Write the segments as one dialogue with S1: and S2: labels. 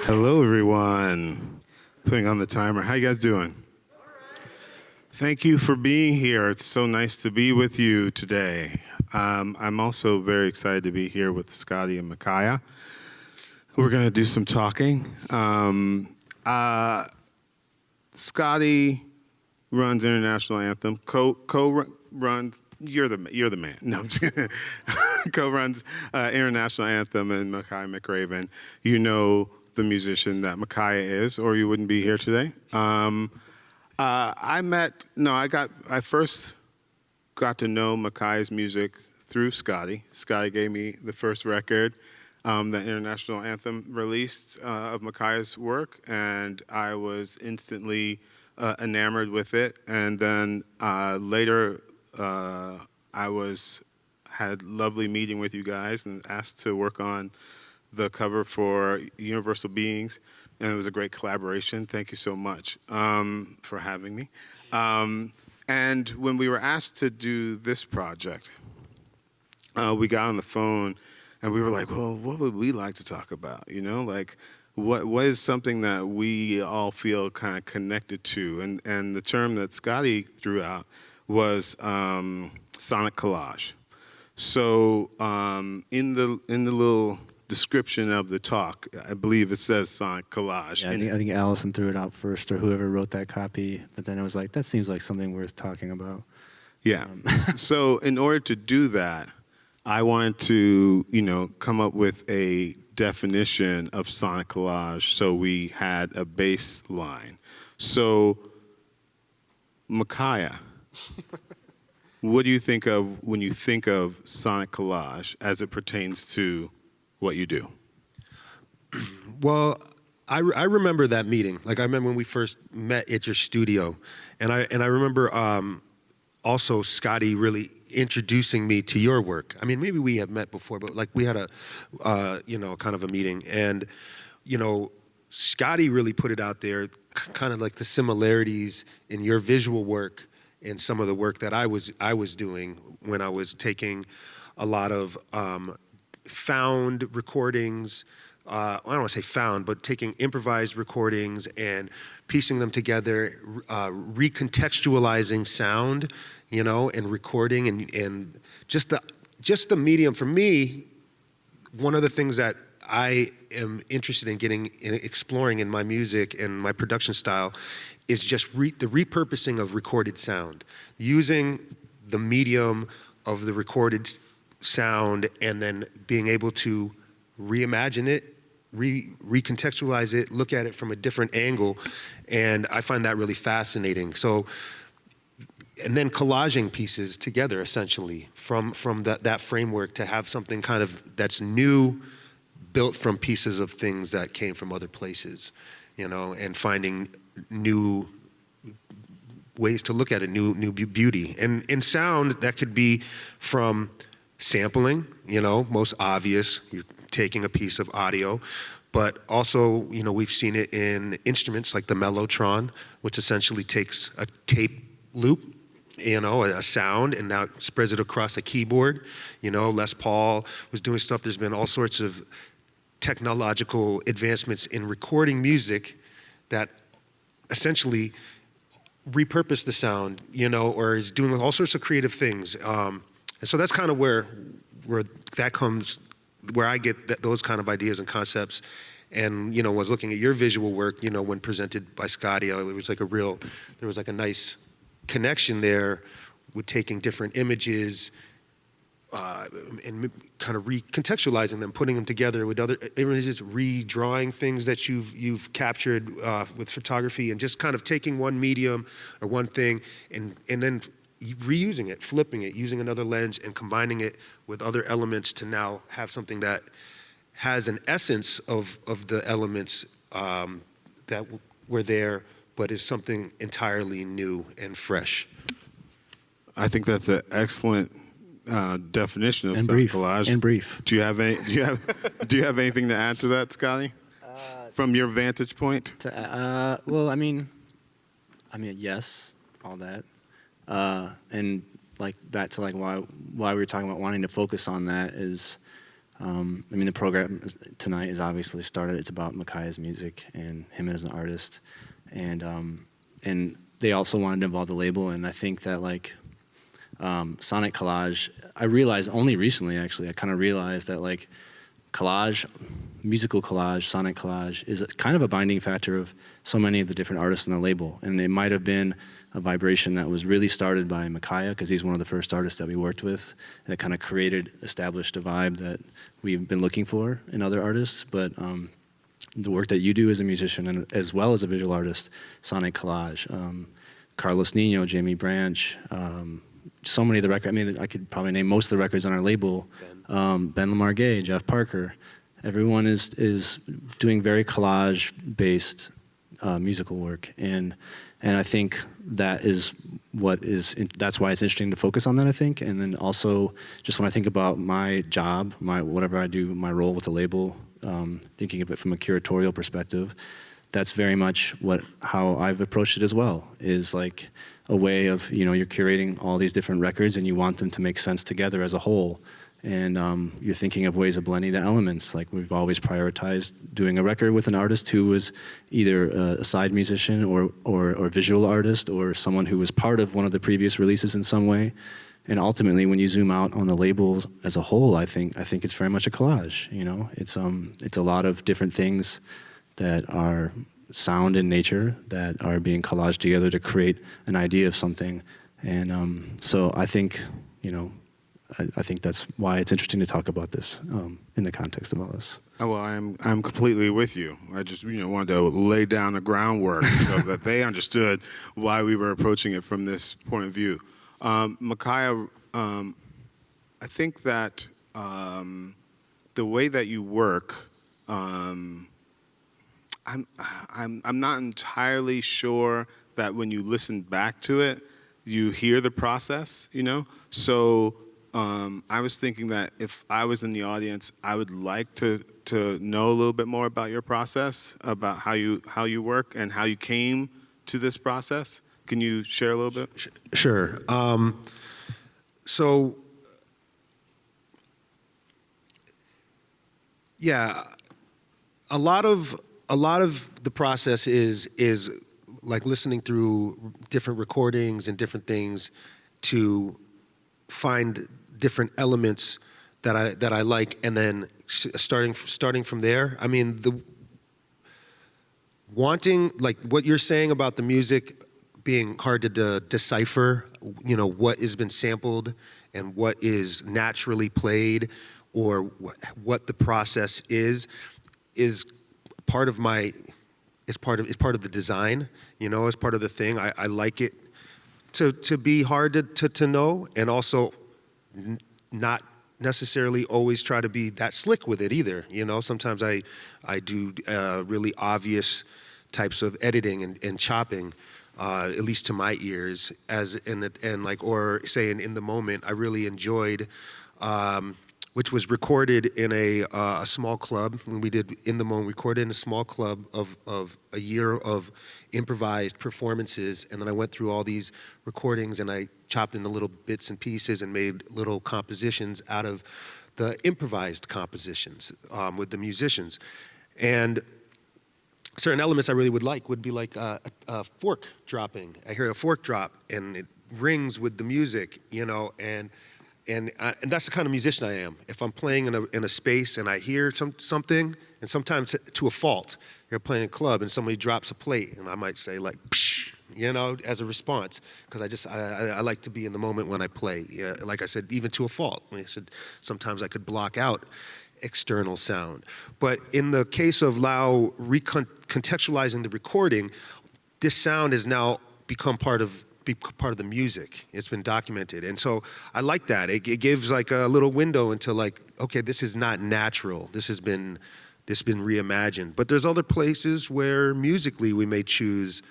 S1: Hello, everyone. Putting on the timer. How you guys doing? Thank you for being here. It's so nice to be with you today. I'm also very excited to be here with Scottie and Makaya. We're going to do some talking. Scottie runs International Anthem. Co-runs. You're the man. No, I'm just kidding. Co-runs International Anthem, and Makaya McCraven. You know the musician that Makaya is, or you wouldn't be here today. I first got to know Makaya's music through Scottie. Scottie gave me the first record that International Anthem released of Makaya's work, and I was instantly enamored with it. And then later, had lovely meeting with you guys and asked to work on the cover for Universal Beings, and it was a great collaboration. Thank you so much for having me. And when we were asked to do this project, we got on the phone and we were like, well, what would we like to talk about? You know, like what is something that we all feel kind of connected to? And the term that Scottie threw out was sonic collage. So in the little description of the talk, I believe it says sonic collage.
S2: Yeah, I think Allison threw it out first, or whoever wrote that copy. But then I was like, that seems like something worth talking about.
S1: Yeah. So in order to do that, I wanted to, come up with a definition of sonic collage. So we had a baseline. So, Makaya, what do you think of when you think of sonic collage as it pertains to what you do?
S3: Well, I remember that meeting. Like I remember when we first met at your studio, and I remember also Scottie really introducing me to your work. I mean, maybe we have met before, but like we had a kind of a meeting, and Scottie really put it out there, kind of like the similarities in your visual work and some of the work that I was doing when I was taking a lot of found recordings. I don't want to say found, but taking improvised recordings and piecing them together, recontextualizing sound, and recording, and just the medium. For me, one of the things that I am interested in exploring in my music and my production style is just the repurposing of recorded sound, using the medium of the recorded sound and then being able to reimagine it, recontextualize it, look at it from a different angle, and I find that really fascinating. So, and then collaging pieces together, essentially, from that framework to have something kind of that's new, built from pieces of things that came from other places, and finding new ways to look at it, new beauty. And in sound, that could be from sampling, most obvious, you're taking a piece of audio, but also, we've seen it in instruments like the mellotron, which essentially takes a tape loop, a sound, and now spreads it across a keyboard. Les Paul was doing stuff. There's been all sorts of technological advancements in recording music that essentially repurpose the sound, or is doing all sorts of creative things. And so that's kind of where that comes, where I get those kind of ideas and concepts. And, was looking at your visual work, when presented by Scottie, there was like a nice connection there with taking different images and kind of recontextualizing them, putting them together with other images, redrawing things that you've captured with photography, and just kind of taking one medium or one thing and then reusing it, flipping it, using another lens and combining it with other elements to now have something that has an essence of the elements that were there, but is something entirely new and fresh.
S1: I think that's an excellent definition of sonic collage.
S2: And brief.
S1: Do you have anything to add to that, Scottie? From your vantage point?
S2: Well, I mean, yes, all that, and like back to like why we were talking about wanting to focus on that is, I mean, the program tonight is obviously started. It's about Makaya's music and him as an artist, and they also wanted to involve the label. And I think that like sonic collage, I realized only recently actually. I kind of realized that like collage, musical collage, sonic collage is kind of a binding factor of so many of the different artists on the label. And it might have been a vibration that was really started by Makaya, because he's one of the first artists that we worked with, that kind of established a vibe that we've been looking for in other artists. But the work that you do as a musician and as well as a visual artist, sonic collage, Carlos Nino, Jamie Branch, so many of the records, I mean, I could probably name most of the records on our label, Ben Lamar Gay, Jeff Parker. Everyone is doing very collage-based musical work, and I think that is that's why it's interesting to focus on that, I think. And then also, just when I think about my job, whatever I do, my role with the label, thinking of it from a curatorial perspective, that's very much how I've approached it as well, is like a way of, you're curating all these different records and you want them to make sense together as a whole. And you're thinking of ways of blending the elements. Like we've always prioritized doing a record with an artist who was either a side musician or visual artist or someone who was part of one of the previous releases in some way. And ultimately, when you zoom out on the label as a whole, I think it's very much a collage. It's a lot of different things that are sound in nature that are being collaged together to create an idea of something. And so I think, I think that's why it's interesting to talk about this in the context of all this.
S1: Oh, well, I'm completely with you. I just wanted to lay down the groundwork so that they understood why we were approaching it from this point of view. Makaya, I think that the way that you work, I'm not entirely sure that when you listen back to it, you hear the process. So. I was thinking that if I was in the audience, I would like to know a little bit more about your process, about how you work and how you came to this process. Can you share a little bit?
S3: Sure. So, yeah, a lot of the process is like listening through different recordings and different things to find different elements that I like, and then starting from there. I mean, wanting, like what you're saying about the music being hard to decipher, what has been sampled and what is naturally played, or what the process is part of the design, as part of the thing. I like it to be hard to know, and also not necessarily always try to be that slick with it either. Sometimes I do really obvious types of editing and chopping, at least to my ears, or saying in the moment I really enjoyed, which was recorded in a small club. When we did In the Moment, recorded in a small club of a year of improvised performances, and then I went through all these recordings and I chopped into little bits and pieces and made little compositions out of the improvised compositions with the musicians. And certain elements I really would be like a fork dropping. I hear a fork drop and it rings with the music, and that's the kind of musician I am. If I'm playing in a space and I hear something, and sometimes to a fault, you're playing a club and somebody drops a plate, and I might say like, psh, as a response, because I like to be in the moment when I play. Yeah, like I said, even to a fault. Sometimes I could block out external sound. But in the case of Lau contextualizing the recording, this sound has now become part of the music. It's been documented. And so I like that. It gives like a little window into like, okay, this is not natural. This has been reimagined. But there's other places where musically we may choose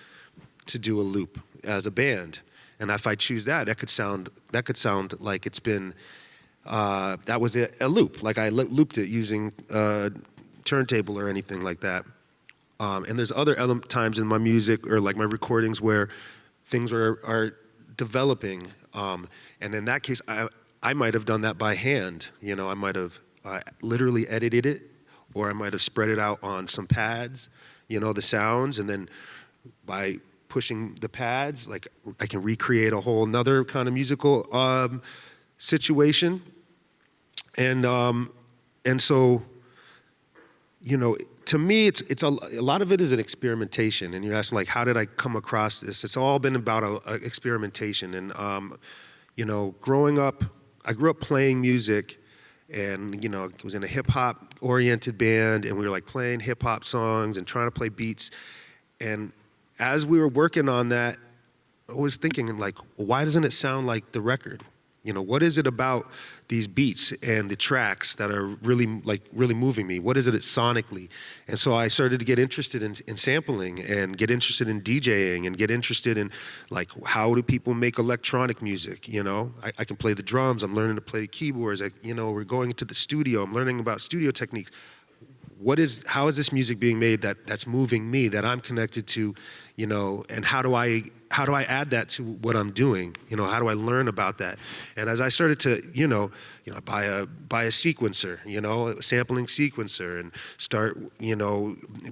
S3: to do a loop as a band. And if I choose that could sound like it's been, that was a loop. Like I looped it using a turntable or anything like that. And there's other times in my music or like my recordings where things are developing, and in that case, I might have done that by hand. I might have literally edited it, or I might have spread it out on some pads, the sounds, and then by pushing the pads, like I can recreate a whole nother kind of musical situation. And so, to me, it's a lot of it is an experimentation. And you're asking, like, how did I come across this? It's all been about a experimentation. And, growing up, I grew up playing music, and, I was in a hip-hop oriented band, and we were, like, playing hip-hop songs and trying to play beats. And as we were working on that, I was thinking, like, why doesn't it sound like the record? What is it about these beats and the tracks that are really moving me? What is it sonically? And so I started to get interested in sampling, and get interested in DJing, and get interested in, like, how do people make electronic music? I can play the drums. I'm learning to play the keyboards. We're going into the studio. I'm learning about studio techniques. How is this music being made that's moving me, that I'm connected to, and how do I add that to what I'm doing? How do I learn about that? And as I started to, buy a sequencer, a sampling sequencer, and start,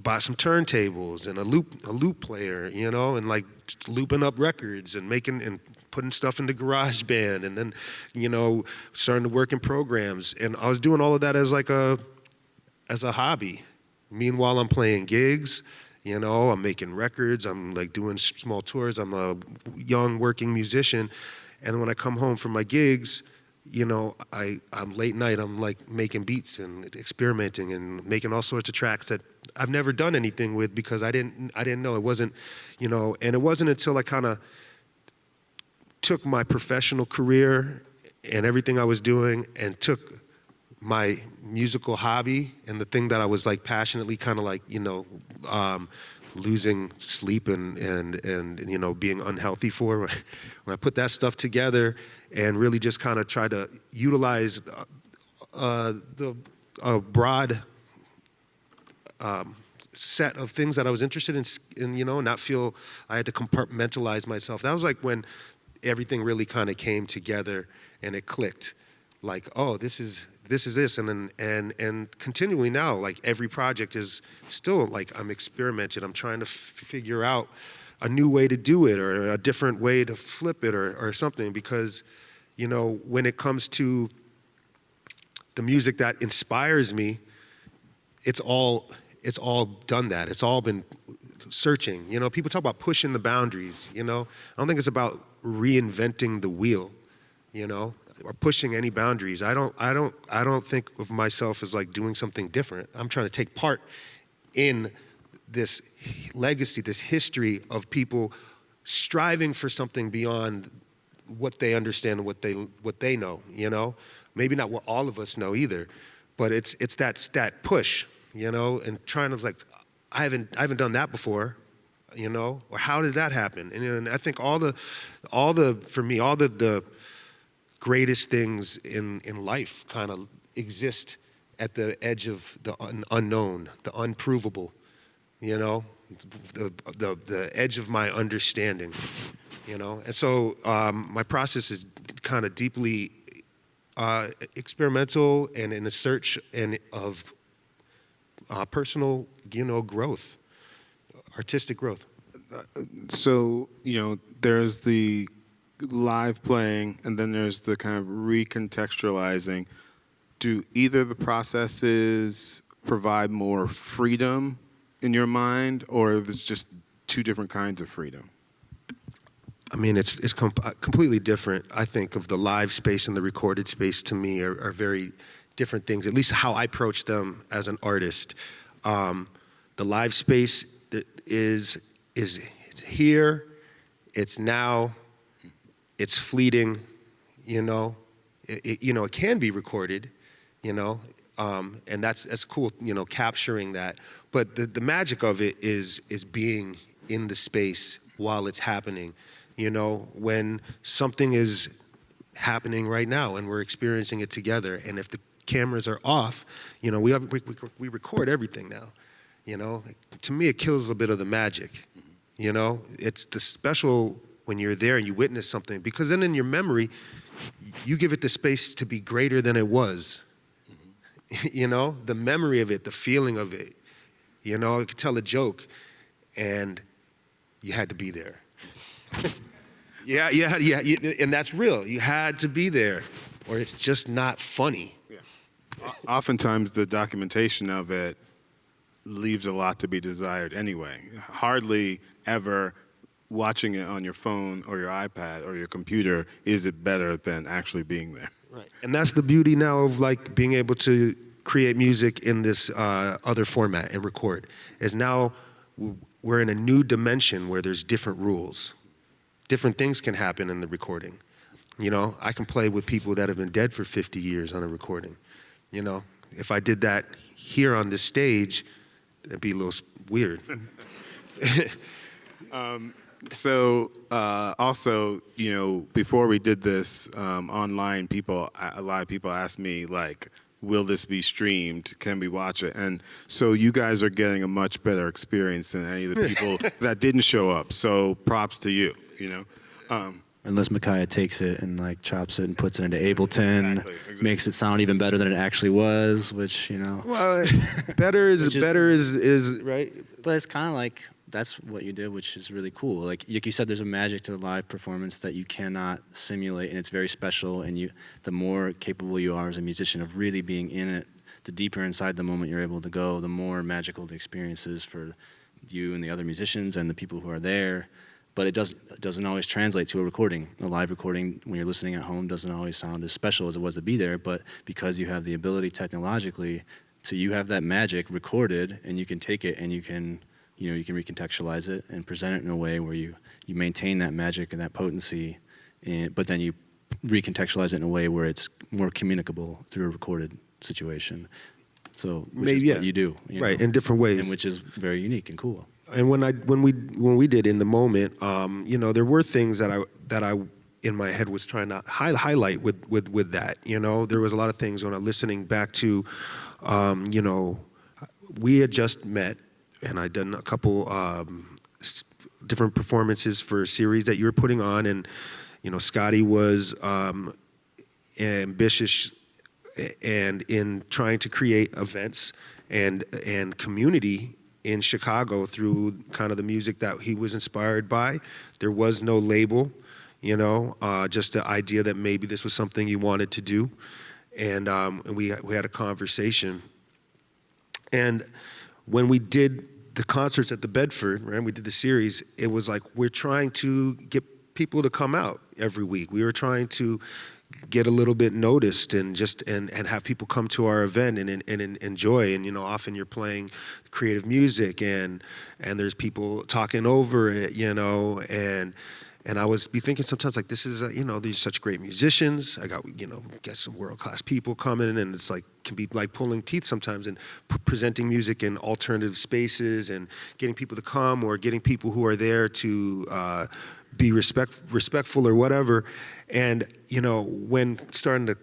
S3: buy some turntables and a loop player, and like looping up records and putting stuff into GarageBand, and then, starting to work in programs. And I was doing all of that as a hobby. Meanwhile, I'm playing gigs, I'm making records, I'm like doing small tours, I'm a young working musician. And when I come home from my gigs, I'm late night, I'm like making beats and experimenting and making all sorts of tracks that I've never done anything with, because I didn't know. It wasn't, and it wasn't until I kind of took my professional career and everything I was doing and took my musical hobby and the thing that I was like passionately kind of like, losing sleep and being unhealthy for, when I put that stuff together and really just kind of try to utilize the broad set of things that I was interested in, not feel I had to compartmentalize myself. That was like when everything really kind of came together and it clicked. Like, oh, this is this, and continually now, like every project is still like I'm experimenting. I'm trying to figure out a new way to do it, or a different way to flip it, or something. Because, when it comes to the music that inspires me, it's all done that. It's all been searching. People talk about pushing the boundaries. I don't think it's about reinventing the wheel. Or pushing any boundaries. I don't think of myself as like doing something different. I'm trying to take part in this legacy, this history of people striving for something beyond what they understand and what they know. Maybe not what all of us know either, but it's that push. And trying to like, I haven't done that before. Or how did that happen? And I think all the greatest things in life kind of exist at the edge of the unknown, the unprovable, the edge of my understanding, And so my process is kind of deeply experimental and in a search of personal, growth, artistic growth.
S1: So, there's the live playing, and then there's the kind of recontextualizing. Do either the processes provide more freedom in your mind, or there's just two different kinds of freedom?
S3: I mean, it's completely different. I think of the live space and the recorded space, to me, are very different things, at least how I approach them as an artist. The live space is here, it's now, it's fleeting, it can be recorded, and that's cool, capturing that. But the magic of it is being in the space while it's happening, when something is happening right now and we're experiencing it together. And if the cameras are off, we record everything now, To me, it kills a bit of the magic, It's the special when you're there and you witness something, because then in your memory, you give it the space to be greater than it was, you know, the memory of it, the feeling of it. You know, I could tell a joke, and you had to be there. Yeah, and that's real. You had to be there, or it's just not funny.
S1: Yeah. Oftentimes, the documentation of it leaves a lot to be desired anyway. Hardly ever watching it on your phone or your iPad or your computer is it better than actually being there.
S3: Right. And that's the beauty now of like being able to create music in this other format and record, is now we're in a new dimension where there's different rules. Different things can happen in the recording. You know, I can play with people that have been dead for 50 years on a recording. You know, if I did that here on this stage, it'd be a little weird.
S1: So also, you know, before we did this online, a lot of people asked me, like, will this be streamed? Can we watch it? And so you guys are getting a much better experience than any of the people that didn't show up. So props to you, you know.
S2: Unless Makaya takes it and like chops it and puts it into Ableton,
S1: Exactly.
S2: makes it sound even better than it actually was, which, you know.
S3: Well, better is right.
S2: But it's kind of like, that's what you did, which is really cool. Like you said, there's a magic to the live performance that you cannot simulate, and it's very special. And the more capable you are as a musician of really being in it, the deeper inside the moment you're able to go, the more magical the experience is for you and the other musicians and the people who are there. But it doesn't always translate to a recording. A live recording, when you're listening at home, doesn't always sound as special as it was to be there. But because you have the ability technologically you have that magic recorded, and you can take it and you can recontextualize it and present it in a way where you maintain that magic and that potency, but then you recontextualize it in a way where it's more communicable through a recorded situation. So which is what you do,
S3: right, in different ways,
S2: and which is very unique and cool.
S3: And when we did in the moment, you know, there were things that I in my head was trying to highlight with that. You know, there was a lot of things when I'm listening back to, you know, we had just met, and I'd done a couple different performances for a series that you were putting on, and you know, Scottie was ambitious and in trying to create events and community in Chicago through kind of the music that he was inspired by. There was no label, you know, just the idea that maybe this was something he wanted to do, and we had a conversation. And when we did the concerts at the Bedford, right, we did the series, it was like we're trying to get people to come out every week. We were trying to get a little bit noticed and have people come to our event and enjoy. And you know, often you're playing creative music and there's people talking over it, you know, and I was thinking sometimes, like, this is you know, these such great musicians. I got, you know, get some world-class people coming, and it's like can be like pulling teeth sometimes, and presenting music in alternative spaces and getting people to come, or getting people who are there to be respectful or whatever. And you know, when starting to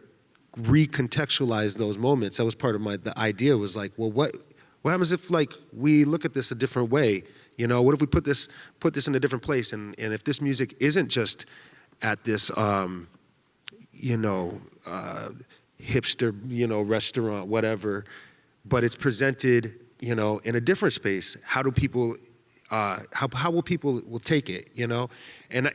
S3: recontextualize those moments, that was part of the idea was like, well, what happens if like we look at this a different way? You know, what if we put this in a different place, and if this music isn't just at this you know, hipster, you know, restaurant, whatever, but it's presented, you know, in a different space. How do people how will people take it, you know? And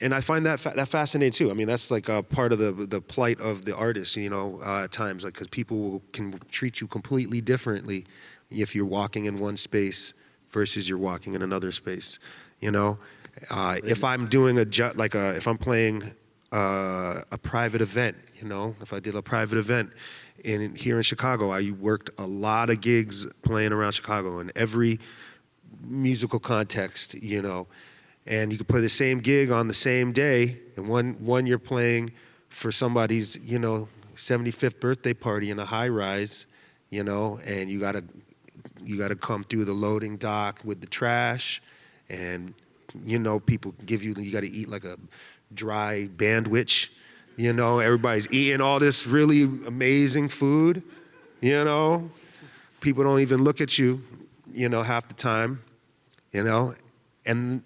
S3: I find that fascinating too. I mean, that's like a part of the plight of the artist, you know, at times, like, because people can treat you completely differently if you're walking in one space versus you're walking in another space, you know? If I'm doing if I'm playing a private event, you know, if I did a private event here in Chicago, I worked a lot of gigs playing around Chicago in every musical context, you know, and you could play the same gig on the same day, and one you're playing for somebody's, you know, 75th birthday party in a high rise, you know, and you gotta come through the loading dock with the trash, and you know, people you gotta eat like a dry bandwich. You know, everybody's eating all this really amazing food, you know. People don't even look at you, you know, half the time, you know. And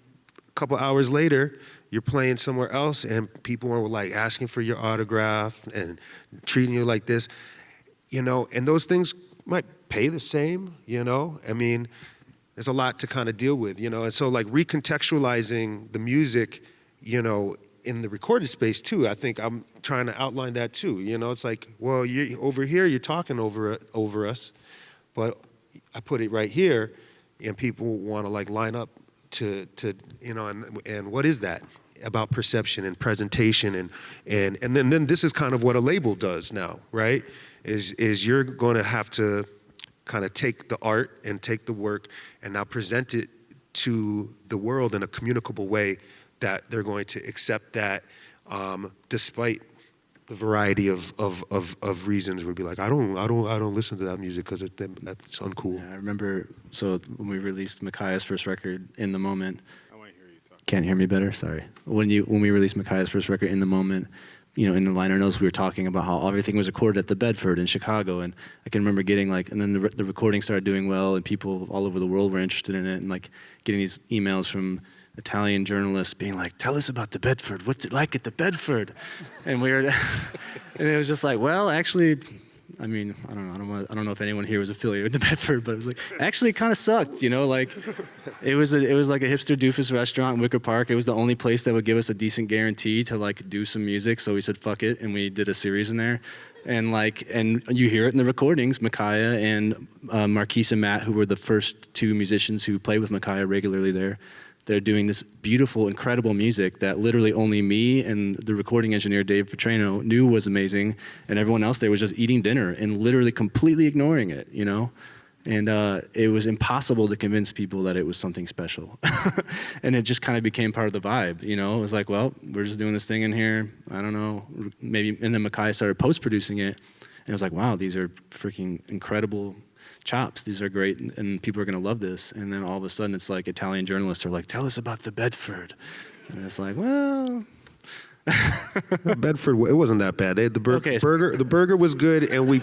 S3: a couple hours later, you're playing somewhere else and people are like asking for your autograph and treating you like this, you know, and those things might pay the same, you know? I mean, there's a lot to kind of deal with, you know? And so like recontextualizing the music, you know, in the recorded space too, I think I'm trying to outline that too, you know? It's like, well, you over here, you're talking over us, but I put it right here and people want to like line up to you know, and what is that about perception and presentation and then this is kind of what a label does now, right? Is you're going to have to kind of take the art and take the work and now present it to the world in a communicable way that they're going to accept that despite the variety of reasons. Would be like, I don't listen to that music because that's uncool.
S2: Yeah, I remember, so when we released Makaya's first record, In the Moment.
S1: I want to hear you talk.
S2: Can't hear me better? Sorry. When we released Makaya's first record, In the Moment, you know, in the liner notes we were talking about how everything was recorded at the Bedford in Chicago, and I can remember getting like, and then the recording started doing well, and people all over the world were interested in it, and like getting these emails from Italian journalists being like, tell us about the Bedford. What's it like at the Bedford? And we were, and it was just like, well, actually, I mean, I don't know if anyone here was affiliated with the Bedford, but it was like, actually, it kind of sucked, you know, like, it was like a hipster doofus restaurant in Wicker Park. It was the only place that would give us a decent guarantee to like do some music. So we said, fuck it, and we did a series in there. And like, and you hear it in the recordings. Makaya and Marquise and Matt, who were the first two musicians who played with Makaya regularly there. They're doing this beautiful, incredible music that literally only me and the recording engineer, Dave Petrano, knew was amazing, and everyone else there was just eating dinner and literally completely ignoring it, you know? And it was impossible to convince people that it was something special. And it just kind of became part of the vibe, you know? It was like, well, we're just doing this thing in here, I don't know, maybe, and then Makaya started post-producing it, and it was like, wow, these are freaking incredible chops, these are great, and people are gonna love this. And then all of a sudden it's like Italian journalists are like, tell us about the Bedford. And it's like, well.
S3: Bedford, it wasn't that bad. They had the burger. The burger was good, and we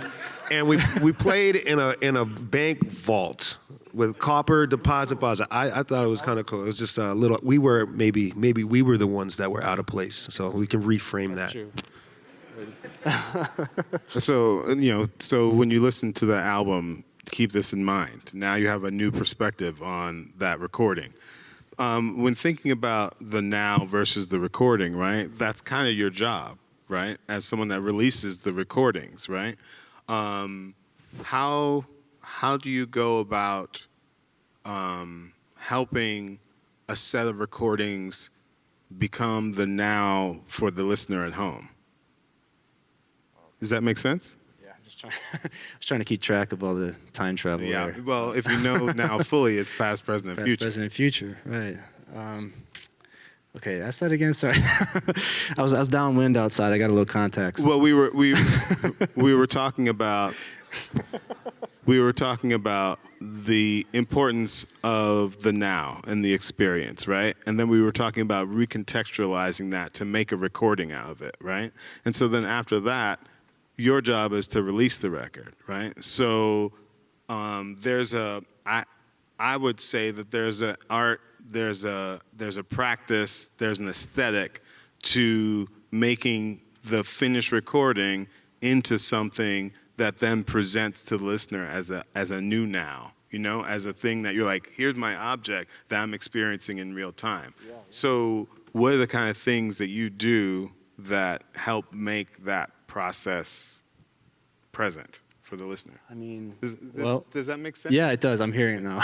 S3: played in a bank vault with copper deposit. I thought it was kind of cool. It was just a little. We were maybe we were the ones that were out of place, so we can reframe that.
S2: True.
S1: So, you know, so when you listen to the album, keep this in mind. Now you have a new perspective on that recording. When thinking about the now versus the recording, right, that's kind of your job, right, as someone that releases the recordings, right? How do you go about helping a set of recordings become the now for the listener at home? Does that make sense?
S2: Yeah, I was trying to keep track of all the time travel.
S1: Yeah,
S2: there.
S1: well, if you know now fully, it's past, present, and future.
S2: Past, present, and future, right. Okay, ask that again, sorry. I was downwind outside, I got a little contact.
S1: Well, we were talking about the importance of the now and the experience, right? And then we were talking about recontextualizing that to make a recording out of it, right? And so then after that, your job is to release the record, right? So I would say that there's an art, there's a practice, there's an aesthetic to making the finished recording into something that then presents to the listener as a new now, you know, as a thing that you're like, here's my object that I'm experiencing in real time. Yeah. So what are the kind of things that you do that help make that process present for the listener?
S2: I mean,
S1: does that make sense?
S2: Yeah, it does. I'm hearing it now.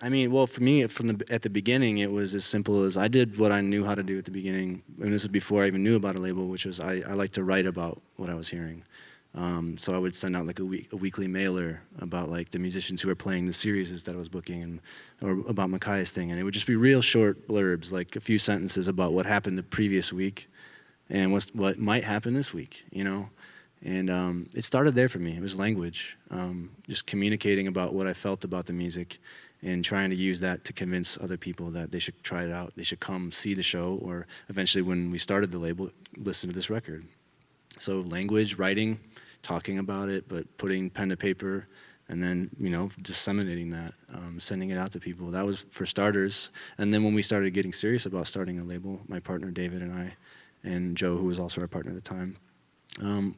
S2: I mean, well, for me, at the beginning, it was as simple as I did what I knew how to do at the beginning, and this was before I even knew about a label, which was I like to write about what I was hearing. So I would send out like a weekly mailer about like the musicians who were playing the series that I was booking, or about Makaya's thing, and it would just be real short blurbs, like a few sentences about what happened the previous week, and what might happen this week, you know. And it started there for me. It was language, just communicating about what I felt about the music, and trying to use that to convince other people that they should try it out. They should come see the show, or eventually when we started the label, listen to this record. So language, writing, talking about it, but putting pen to paper, and then, disseminating that, sending it out to people. That was for starters. And then when we started getting serious about starting a label, my partner David and I, and Joe, who was also our partner at the time,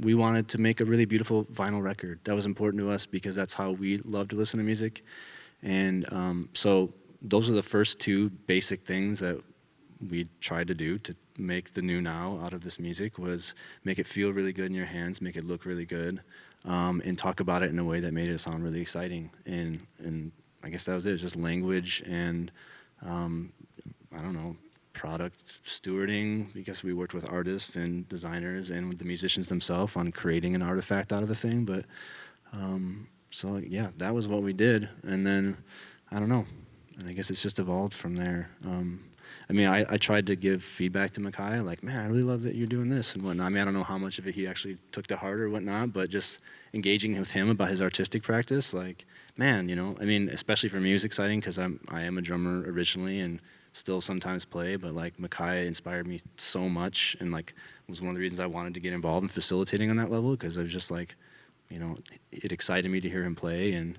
S2: we wanted to make a really beautiful vinyl record. That was important to us because that's how we love to listen to music. And so those are the first two basic things that we tried to do to make the new now out of this music, was make it feel really good in your hands, make it look really good, and talk about it in a way that made it sound really exciting. And I guess that was it, just language and, product stewarding, because we worked with artists and designers and with the musicians themselves on creating an artifact out of the thing. But so yeah, that was what we did. And then, and I guess it's just evolved from there. I tried to give feedback to Makaya, like, man, I really love that you're doing this and whatnot. I don't know how much of it he actually took to heart or whatnot, but just engaging with him about his artistic practice, like, man, especially for me, it was exciting because I am a drummer originally and still sometimes play, but like Makaya inspired me so much, and like was one of the reasons I wanted to get involved in facilitating on that level, because I was just like, it excited me to hear him play, and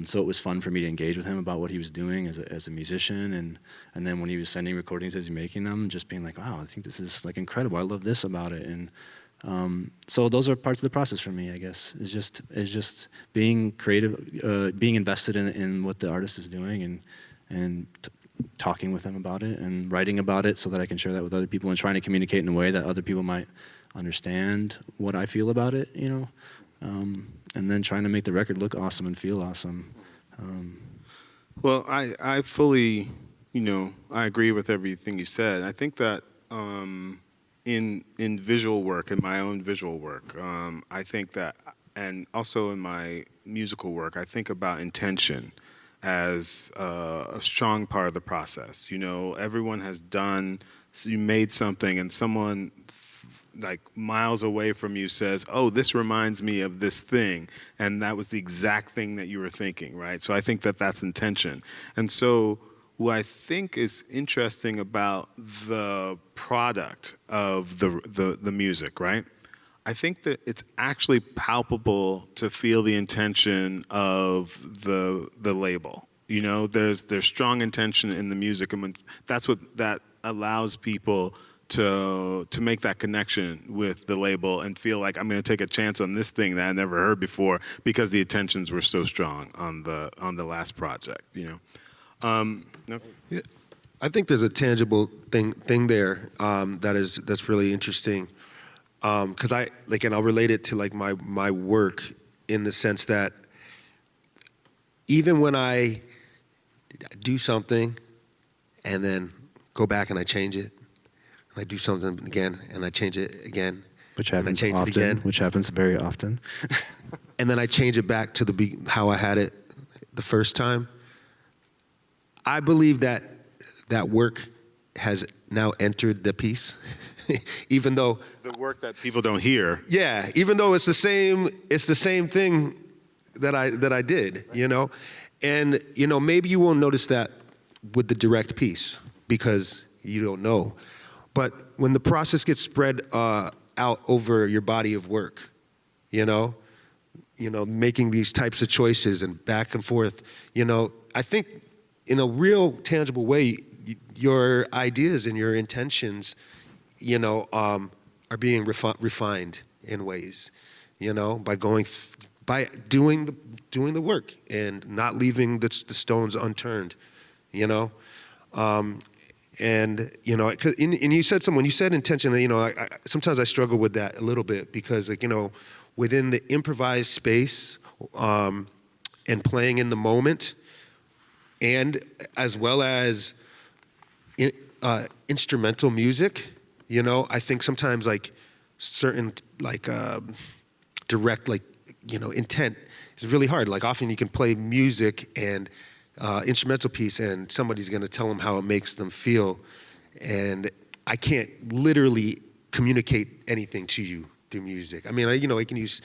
S2: so it was fun for me to engage with him about what he was doing as a musician, and then when he was sending recordings as he's making them, just being like, wow, I think this is like incredible. I love this about it, and so those are parts of the process for me, I guess. Is just being creative, being invested in what the artist is doing, and talking with them about it and writing about it so that I can share that with other people, and trying to communicate in a way that other people might understand what I feel about it, and then trying to make the record look awesome and feel awesome.
S1: Well, I fully, I agree with everything you said. I think that in visual work, in my own visual work, I think that, and also in my musical work, I think about intention as a strong part of the process. Everyone has you made something, and someone like miles away from you says, oh, this reminds me of this thing, and that was the exact thing that you were thinking, right? So I think that that's intention. And so what I think is interesting about the product of the music, right? I think that it's actually palpable to feel the intention of the label. There's strong intention in the music, and that's what that allows people to make that connection with the label and feel like, I'm going to take a chance on this thing that I never heard before because the intentions were so strong on the last project. No?
S3: Yeah, I think there's a tangible thing there that's really interesting. Because and I'll relate it to like my work in the sense that even when I do something and then go back and I change it, and I do something again and I change it again,
S2: which happens often, which happens very often,
S3: and then I change it back to how I had it the first time, I believe that work has now entered the piece. Even though
S1: the work that people don't hear.
S3: Yeah, even though it's the same thing that I did, And maybe you won't notice that with the direct piece because you don't know. But when the process gets spread out over your body of work, making these types of choices and back and forth, I think in a real tangible way, your ideas and your intentions are being refined in ways, by doing the work and not leaving the stones unturned, and you said when you said intention, I sometimes I struggle with that a little bit because within the improvised space and playing in the moment, and as well as instrumental music. I think sometimes like certain direct intent is really hard. Like often you can play music and instrumental piece and somebody's going to tell them how it makes them feel, and I can't literally communicate anything to you through music. I can use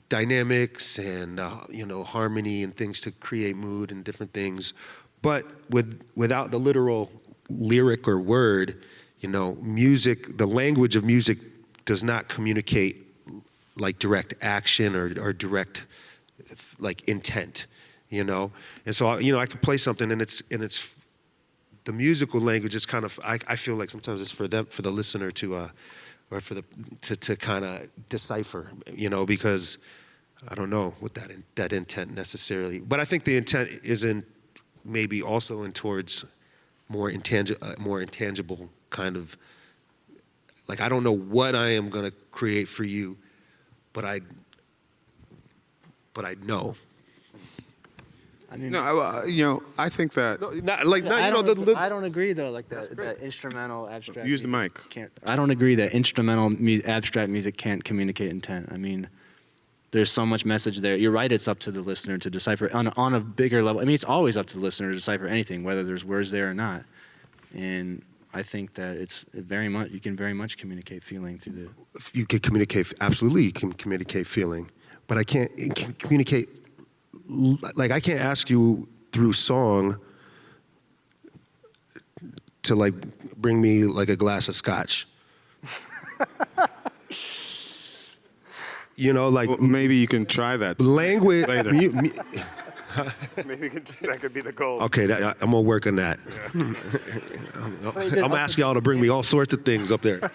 S3: dynamics and harmony and things to create mood and different things, but without the literal lyric or word. Music, the language of music does not communicate like direct action or direct like intent, you know? And so, you know, I could play something and it's the musical language is kind of, I feel like sometimes it's for the listener to, or to kind of decipher, you know, because I don't know what that intent necessarily, but I think the intent is maybe also in towards more intangible kind of, like, I don't know what I am going to create for you, but I know.
S2: I mean,
S1: No, you know, I think that
S2: I don't agree though. Like that instrumental abstract.
S1: Use the mic.
S2: I don't agree that instrumental abstract music can't communicate intent. I mean, there's so much message there. You're right. It's up to the listener to decipher on a bigger level. I mean, it's always up to the listener to decipher anything, whether there's words there or not. And I think that you can very much communicate feeling through the.
S3: You can communicate, absolutely. You can communicate feeling, but I can't communicate. Like, I can't ask you through song to, like, bring me, like, a glass of scotch. You know, like...
S1: Well, maybe you can try that.
S3: Language...
S1: Later. Maybe that could be the goal.
S3: Okay, I'm going to work on that. Yeah. I'm going to ask y'all to bring me all sorts of things up there.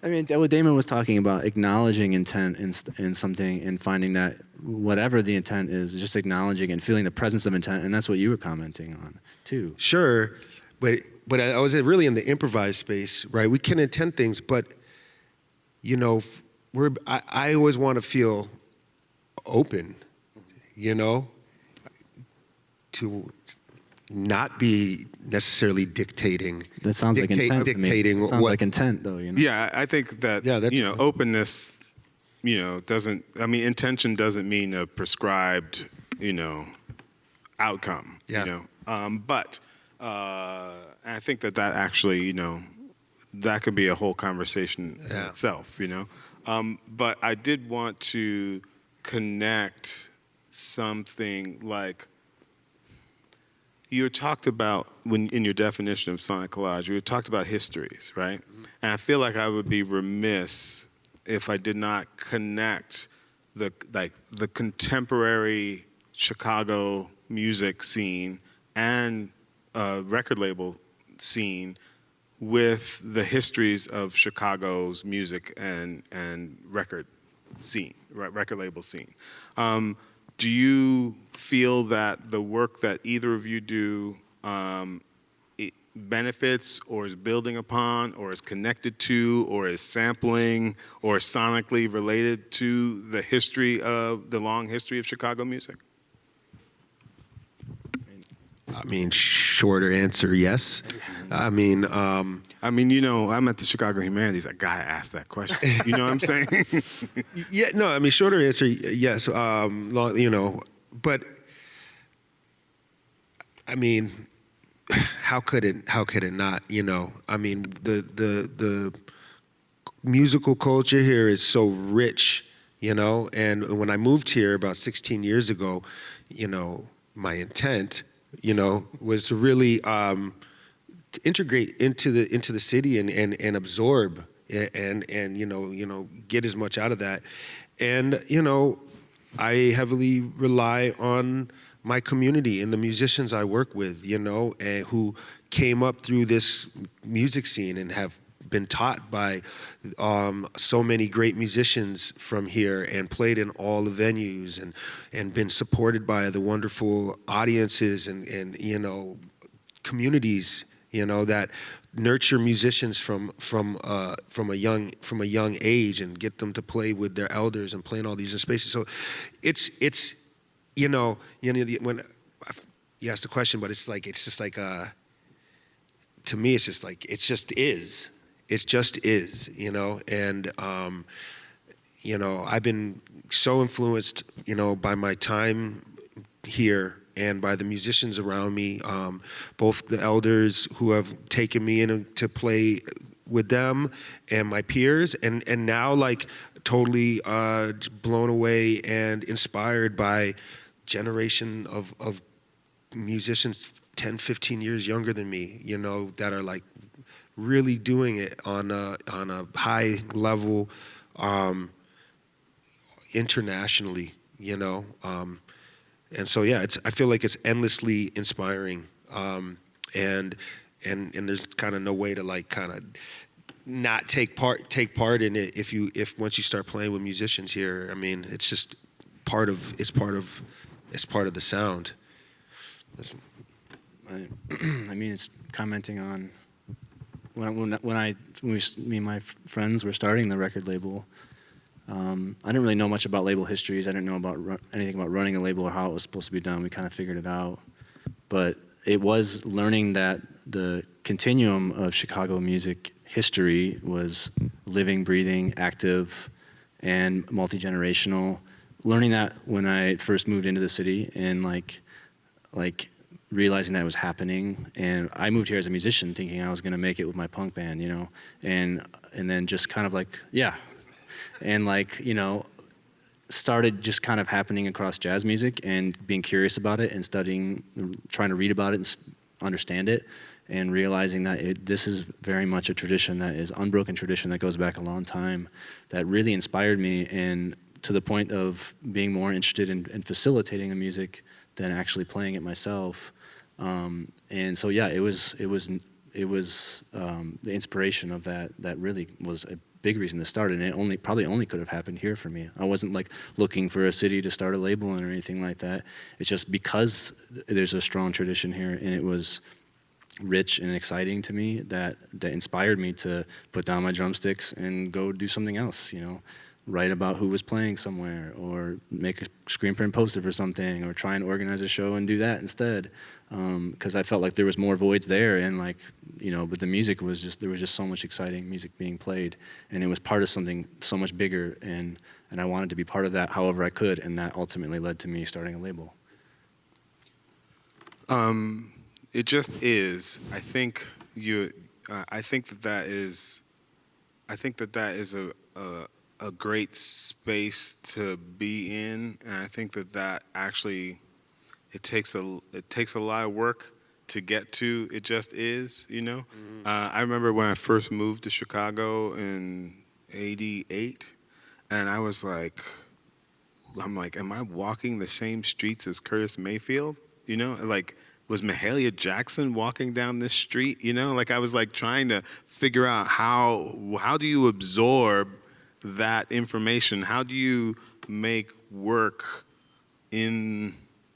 S2: I mean, what Damon was talking about, acknowledging intent in something and finding that whatever the intent is, just acknowledging and feeling the presence of intent, and that's what you were commenting on, too.
S3: Sure, but I was really in the improvised space, right? We can intend things, but, you know, I always want to feel open, you know, to not be necessarily dictating.
S2: That sounds like intent.
S3: Dictating
S2: sounds like intent, though. You know?
S1: Yeah, I think that openness, doesn't. I mean, intention doesn't mean a prescribed, outcome.
S3: Yeah.
S1: But I think that actually, that could be a whole conversation in itself. But I did want to connect something like. You talked about, in your definition of sonic collage, you talked about histories, right? Mm-hmm. And I feel like I would be remiss if I did not connect the contemporary Chicago music scene and record label scene with the histories of Chicago's music and record scene, record label scene. Do you feel that the work that either of you do it benefits or is building upon or is connected to or is sampling or sonically related to the long history of Chicago music?
S3: I mean, shorter answer, yes. I'm at the Chicago Humanities. I gotta ask that question. You know what I'm saying? Yeah, no. I mean, shorter answer, yes. But I mean, how could it not? I mean, the musical culture here is so rich. And when I moved here about 16 years ago, my intent. Was to really to integrate into the city and absorb and get as much out of that. And I heavily rely on my community and the musicians I work with, and who came up through this music scene and have been taught by so many great musicians from here and played in all the venues and been supported by the wonderful audiences and communities that nurture musicians from a young age and get them to play with their elders and play in all these spaces. So it's when you ask the question, but it's just like to me it's just like it just is. It just is, and, I've been so influenced, by my time here and by the musicians around me, both the elders who have taken me in to play with them and my peers, and now, like, totally blown away and inspired by generation of musicians 10, 15 years younger than me, that are, like, really doing it on a high level, internationally, you know. And so yeah, I feel like it's endlessly inspiring, and there's kind of no way to like kind of not take part in it if once you start playing with musicians here. I mean, it's just part of the sound.
S2: I mean, it's commenting on when me and my friends were starting the record label. I didn't really know much about label histories. I didn't know about anything about running a label or how it was supposed to be done. We kind of figured it out. But it was learning that the continuum of Chicago music history was living, breathing, active, and multi-generational. Learning that when I first moved into the city and like realizing that it was happening. And I moved here as a musician thinking I was going to make it with my punk band, you know, and then just kind of like, yeah. And like, you know, started just kind of happening across jazz music and being curious about it and studying, trying to read about it and understand it, and realizing that this is very much a tradition that is unbroken tradition that goes back a long time, that really inspired me, and to the point of being more interested in facilitating the music than actually playing it myself. And so yeah, it was the inspiration of that really was a big reason to start it, and it probably only could have happened here for me. I wasn't like looking for a city to start a label in or anything like that. It's just because there's a strong tradition here, and it was rich and exciting to me that inspired me to put down my drumsticks and go do something else, you know, write about who was playing somewhere, or make a screen print poster for something, or try and organize a show and do that instead. Because I felt like there was more voids there, and like, you know, but the music was just, there was just so much exciting music being played, and it was part of something so much bigger, and I wanted to be part of that however I could, and that ultimately led to me starting a label.
S1: It just is. I think that is a great space to be in, and I think that actually it takes a lot of work to get to. It just is, you know. Mm-hmm. I remember when I first moved to Chicago in '88, and I was like, am I walking the same streets as Curtis Mayfield? You know, like, was Mahalia Jackson walking down this street? You know, like I was like trying to figure out how do you absorb that information? How do you make work in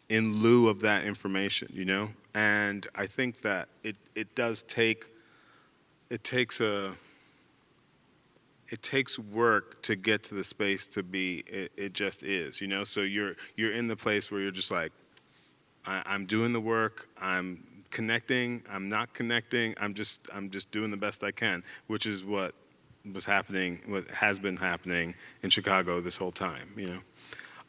S1: lieu of that information, you know? And I think that it takes work to get to the space to be it just is, you know? So you're in the place where you're just like, I'm doing the work, I'm connecting, I'm not connecting, I'm just doing the best I can, which is what has been happening in Chicago this whole time, you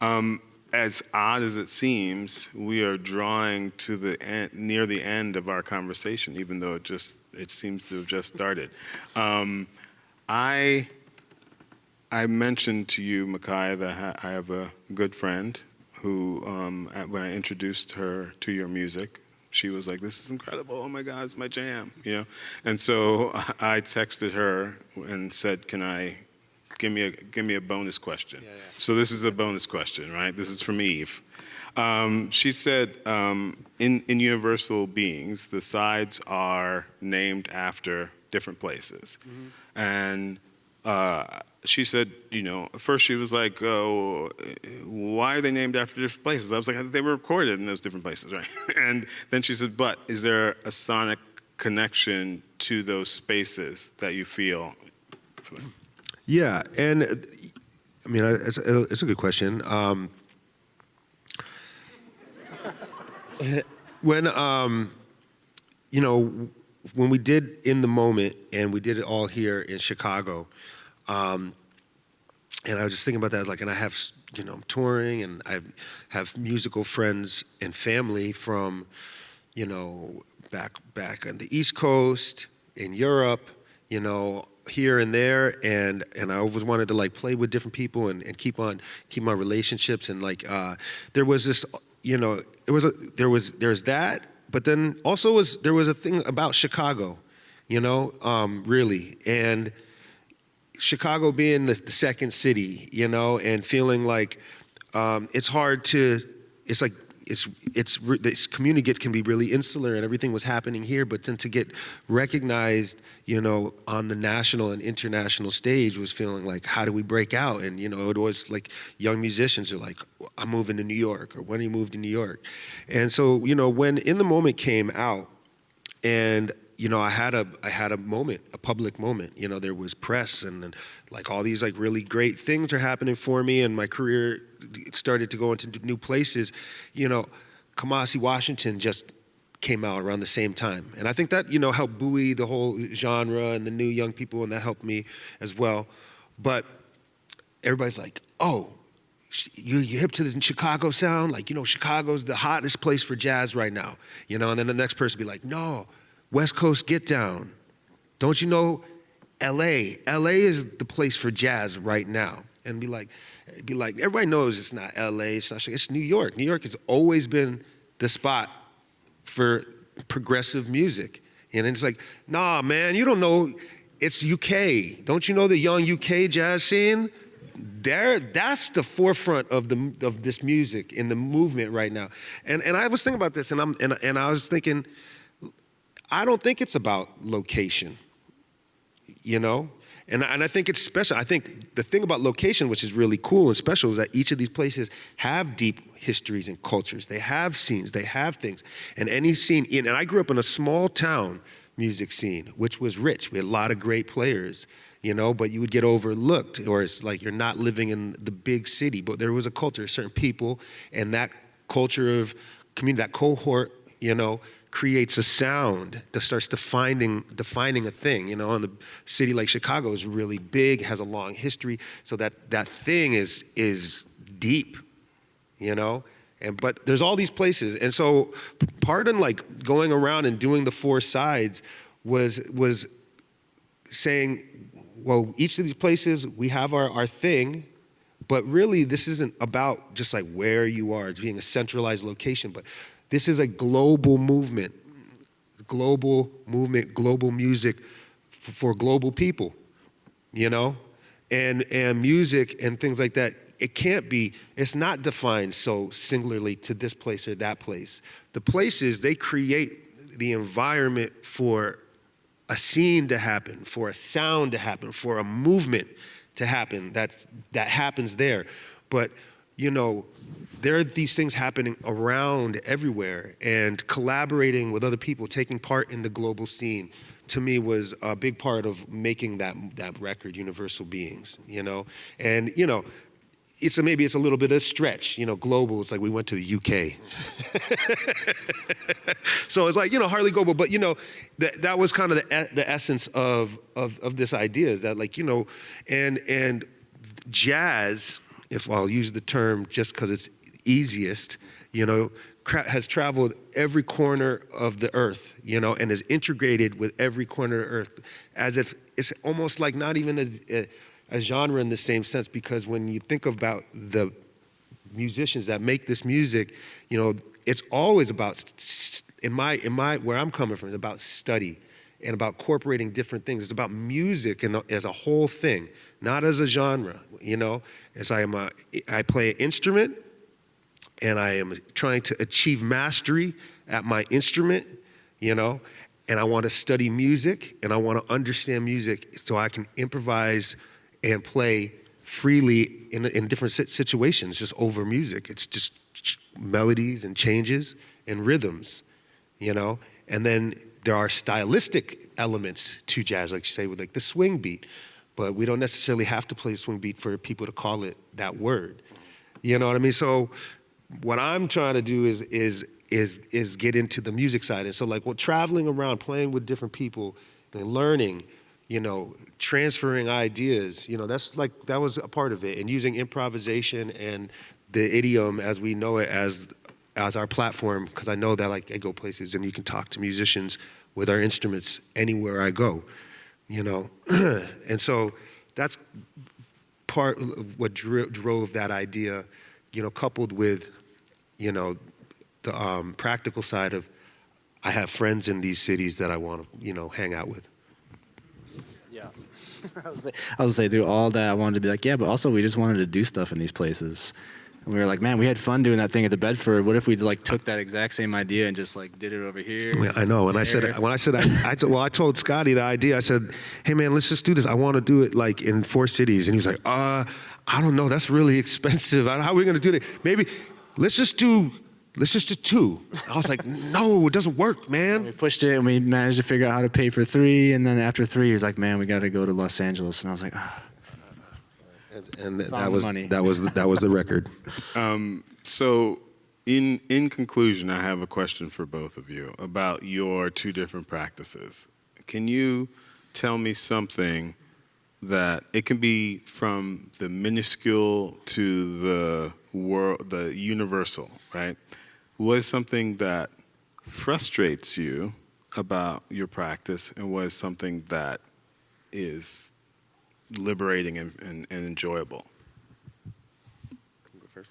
S1: know. As odd as it seems, we are drawing to the end, near the end of our conversation, even though it seems to have just started. I mentioned to you, Makaya, that I have a good friend who, when I introduced her to your music, she was like, "This is incredible! Oh my God, it's my jam!" You know, and so I texted her and said, "Can I give me a bonus question?" Yeah. So this is a bonus question, right? This is from Eve. She said, in Universal Beings, the sides are named after different places, mm-hmm. And she said, you know, at first she was like, "Oh, why are they named after different places?" I was like, "They were recorded in those different places, right?" And then she said, "But is there a sonic connection to those spaces that you feel?"
S3: Yeah, and I mean, it's a good question. When you know, when we did In the Moment, and we did it all here in Chicago, and I was just thinking about that, like, and I have, you know, I'm touring, and I have musical friends and family from, you know, back on the East Coast, in Europe, you know, here and there, and I always wanted to like play with different people and keep my relationships, and like there was this, you know, there's that, but then also there was a thing about Chicago, you know, really, and Chicago being the second city, you know, and feeling like it's hard to, it's like, this community can be really insular and everything was happening here, but then to get recognized, you know, on the national and international stage was feeling like, how do we break out? And, you know, it was like young musicians are like, I'm moving to New York, or when he moved to New York. And so, you know, when In the Moment came out, and you know, I had a moment, a public moment. You know, there was press and like all these like really great things are happening for me, and my career started to go into new places. You know, Kamasi Washington just came out around the same time, and I think that, you know, helped buoy the whole genre and the new young people, and that helped me as well. But everybody's like, oh, you're hip to the Chicago sound, like, you know, Chicago's the hottest place for jazz right now, you know, and then the next person be like, no, West Coast get down. Don't you know LA? LA is the place for jazz right now. And be like, everybody knows it's not LA, it's not Chicago, it's New York. New York has always been the spot for progressive music. And it's like, nah, man, you don't know, it's UK. Don't you know the young UK jazz scene? That's the forefront of this music in the movement right now. And I was thinking about this, and I was thinking, I don't think it's about location, you know? And I think it's special. I think the thing about location, which is really cool and special, is that each of these places have deep histories and cultures. They have scenes, they have things. And any scene, and I grew up in a small town music scene, which was rich. We had a lot of great players, you know, but you would get overlooked, or it's like you're not living in the big city. But there was a culture, certain people, and that culture of community, that cohort, you know, creates a sound that starts defining a thing, you know. And the city like Chicago is really big, has a long history, so that thing is deep, you know. But there's all these places, and so part of like going around and doing the four sides was saying, well, each of these places we have our thing, but really this isn't about just like where you are, being a centralized location, but this is a global movement, global music for global people, you know? And music and things like that, it's not defined so singularly to this place or that place. The places, they create the environment for a scene to happen, for a sound to happen, for a movement to happen that happens there. But, you know, there are these things happening around everywhere, and collaborating with other people, taking part in the global scene, to me was a big part of making that record, Universal Beings, you know? And, you know, maybe it's a little bit of a stretch, you know, global, it's like we went to the UK. So it's like, you know, hardly global, but, you know, that was kind of the essence of this idea, is that, like, you know, and jazz, if I'll use the term just because it's easiest, you know, has traveled every corner of the earth, you know, and is integrated with every corner of earth, as if it's almost like not even a genre in the same sense, because when you think about the musicians that make this music, you know, it's always about, in my where I'm coming from, it's about study and about incorporating different things. It's about music and as a whole thing, not as a genre, you know. As I play an instrument, and I am trying to achieve mastery at my instrument, you know, and I want to study music, and I want to understand music so I can improvise and play freely in different situations, just over music. It's just melodies and changes and rhythms, you know. And then there are stylistic elements to jazz, like you say, with like the swing beat, but we don't necessarily have to play a swing beat for people to call it that word. You know what I mean? So what I'm trying to do is get into the music side. And so, like, traveling around, playing with different people, and learning, you know, transferring ideas, you know, that was a part of it. And using improvisation and the idiom as we know it as our platform, because I know that, like, I go places and you can talk to musicians with our instruments anywhere I go, you know. And so that's part of what drove that idea, you know, coupled with, you know, the practical side of, I have friends in these cities that I want to, you know, hang out with.
S2: Yeah. I was say through all that, I wanted to be like, yeah, but also we just wanted to do stuff in these places. And we were like, man, we had fun doing that thing at the Bedford. What if we like took that exact same idea and just like did it over here?
S3: Yeah, I know. I told Scotty the idea. I said, hey man, let's just do this. I want to do it like in 4 cities. And he was like, I don't know. That's really expensive. How are we going to do that? Maybe let's just do 2. I was like, no, it doesn't work, man.
S2: We pushed it and we managed to figure out how to pay for 3. And then after 3, he was like, man, we got to go to Los Angeles. And I was like,
S3: And that was the record.
S1: So in conclusion, I have a question for both of you about your 2 different practices. Can you tell me something that it can be from the minuscule to the world, the universal, right? What is something that frustrates you about your practice, and what is something that is liberating and enjoyable?
S3: Go first.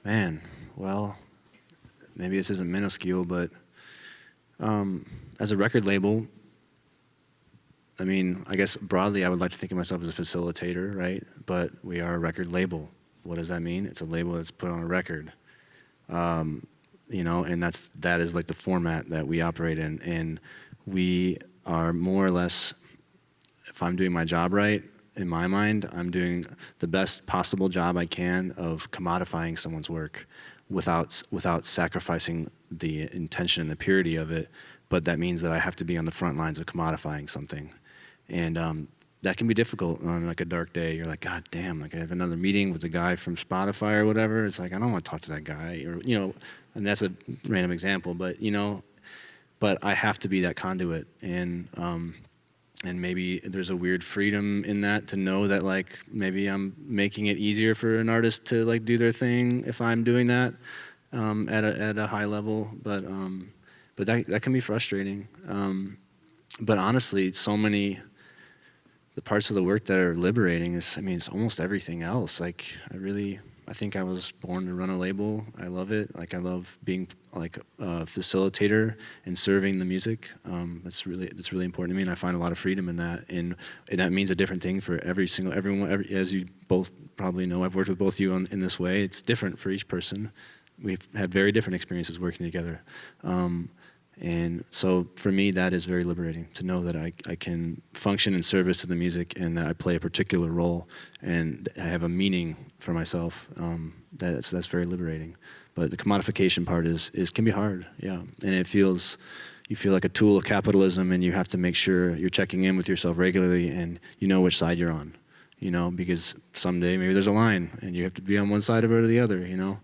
S2: Man, well, maybe this isn't minuscule, but as a record label, I mean, I guess broadly I would like to think of myself as a facilitator, right? But we are a record label. What does that mean? It's a label that's put on a record. You know, and that is like the format that we operate in. And we are more or less, if I'm doing my job right, in my mind, I'm doing the best possible job I can of commodifying someone's work without sacrificing the intention and the purity of it. But that means that I have to be on the front lines of commodifying something. And that can be difficult on like a dark day. You're like, God damn, like I have another meeting with the guy from Spotify or whatever. It's like, I don't want to talk to that guy, or, you know, and that's a random example, but, you know, but I have to be that conduit. And maybe there's a weird freedom in that, to know that like maybe I'm making it easier for an artist to like do their thing if I'm doing that at a high level. But that can be frustrating. But honestly, so many the parts of the work that are liberating is, I mean, it's almost everything else. Like I think I was born to run a label. I love it. Like I love being like a facilitator and serving the music. That's really important to me, and I find a lot of freedom in that. And that means a different thing for everyone. As you both probably know, I've worked with both of you in this way. It's different for each person. We've had very different experiences working together. And so for me, that is very liberating, to know that I can function in service to the music, and that I play a particular role and I have a meaning for myself. That's very liberating. But the commodification part can be hard, yeah. And you feel like a tool of capitalism, and you have to make sure you're checking in with yourself regularly and you know which side you're on, you know, because someday maybe there's a line and you have to be on one side of it or the other, you know.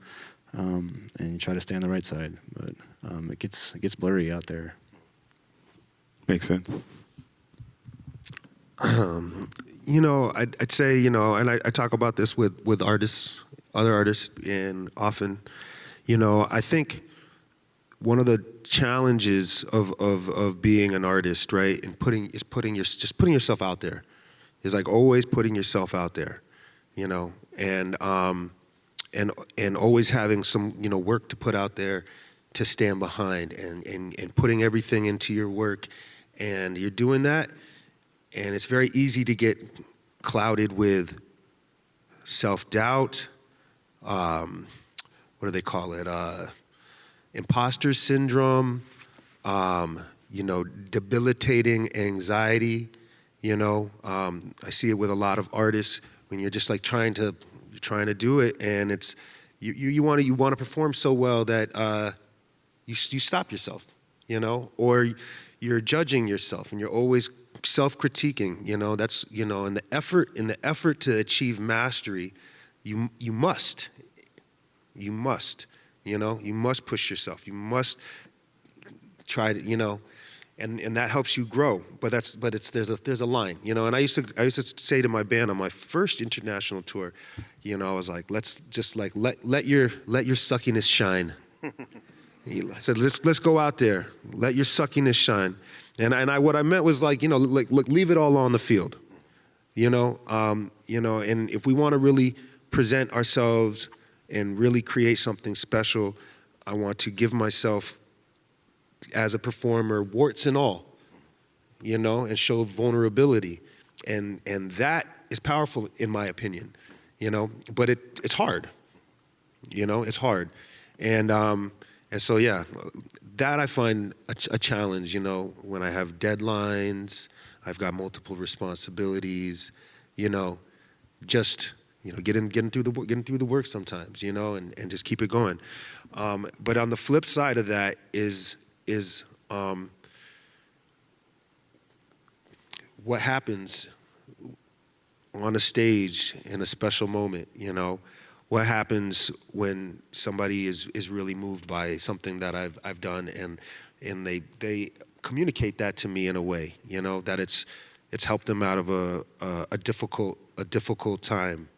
S2: And you try to stay on the right side, but it gets blurry out there.
S1: Makes sense.
S3: You know, I'd say, you know, and I talk about this with artists, other artists, and often, you know, I think one of the challenges of being an artist, right, and putting yourself out there, is like always putting yourself out there, you know, and always having some, you know, work to put out there to stand behind, and putting everything into your work, and you're doing that, and it's very easy to get clouded with self-doubt, what do they call it, imposter syndrome, you know, debilitating anxiety, you know. I see it with a lot of artists when you're just like trying to do it, and it's you want to perform so well that you stop yourself, you know, or you're judging yourself, and you're always self-critiquing, you know. That's, you know, in the effort to achieve mastery, you must, you know, you must push yourself, you must try to, you know, and that helps you grow. But there's a line, you know. And I used to say to my band on my first international tour, you know, I was like, let's just like let your suckiness shine. I said, let's go out there, let your suckiness shine. And what I meant was like, you know, like leave it all on the field, you know. You know, and if we want to really present ourselves and really create something special, I want to give myself as a performer, warts and all, you know, and show vulnerability. And that is powerful in my opinion, you know, but it's hard, you know, it's hard. And so, yeah, that I find a challenge, you know, when I have deadlines, I've got multiple responsibilities, you know, just, you know, getting through the work sometimes, you know, and just keep it going. But on the flip side of that is what happens on a stage in a special moment, you know, what happens when somebody is really moved by something that I've done and they communicate that to me in a way, you know, that it's helped them out of a difficult time,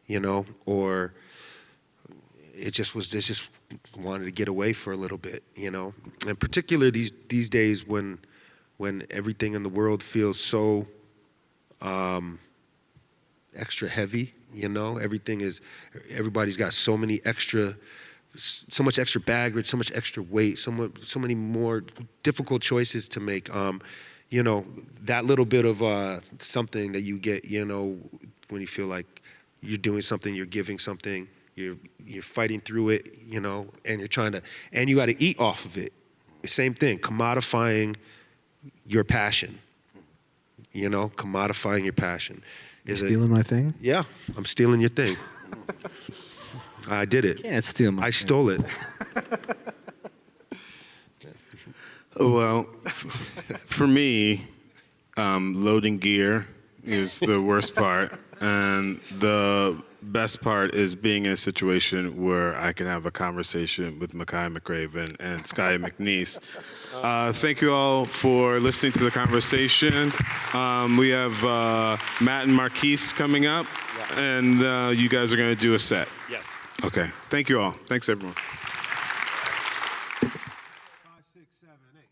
S3: you know, or they just wanted to get away for a little bit, you know. And particularly these days when everything in the world feels so extra heavy, you know, everybody's got so much extra baggage, so much extra weight, so many more difficult choices to make. You know, that little bit of something that you get, you know, when you feel like you're doing something, you're giving something, you're fighting through it, you know, and you got to eat off of it. Same thing, commodifying your passion, you know, commodifying your passion.
S2: You're stealing my thing?
S3: Yeah, I'm stealing your thing. I did it.
S2: You can't steal my thing.
S3: I stole it.
S1: Well, for me, loading gear is the worst part. And the best part is being in a situation where I can have a conversation with Makaya McCraven and Scottie McNiece. Thank you all for listening to the conversation. We have Matt and Marquise coming up, and you guys are going to do a set.
S3: Yes.
S1: Okay. Thank you all. Thanks, everyone.
S3: 5, 6, 7, 8.